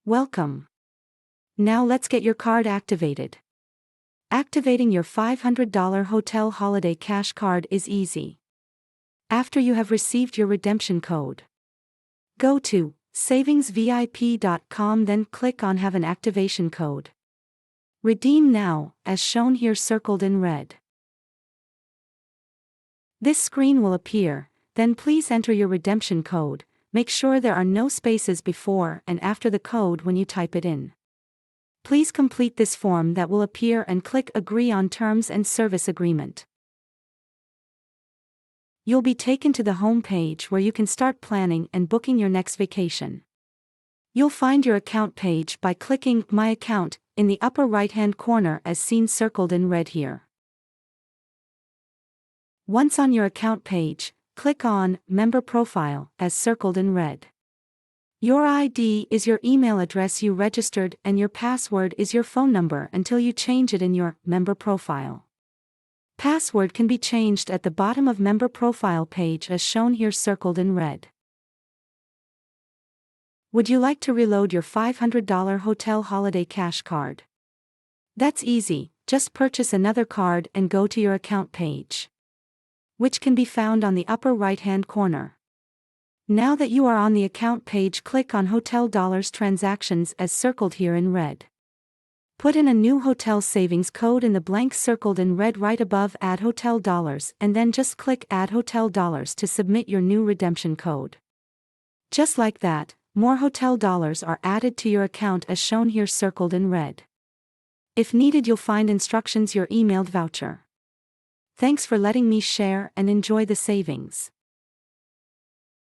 Welcome. Now let's get your card activated. Activating your $500 Hotel Holiday Cash Card is easy. After you have received your redemption code, go to savingsvip.com, then click on Have an Activation Code. Redeem now, as shown here circled in red. This screen will appear, then please enter your redemption code. Make sure there are no spaces before and after the code when you type it in. Please complete this form that will appear and click Agree on Terms and Service Agreement. You'll be taken to the home page where you can start planning and booking your next vacation. You'll find your account page by clicking My Account in the upper right-hand corner as seen circled in red here. Once on your account page, click on Member Profile as circled in red. Your ID is your email address you registered and your password is your phone number until you change it in your member profile. Password can be changed at the bottom of member profile page as shown here circled in red. Would you like to reload your $500 Hotel Holiday Cash Card? That's easy, just purchase another card and go to your account page, which can be found on the upper right-hand corner. Now that you are on the account page, click on Hotel Dollars Transactions as circled here in red. Put in a new hotel savings code in the blank circled in red right above Add Hotel Dollars and then just click Add Hotel Dollars to submit your new redemption code. Just like that, more hotel dollars are added to your account as shown here circled in red. If needed, you'll find instructions your emailed voucher. Thanks for letting me share and enjoy the savings.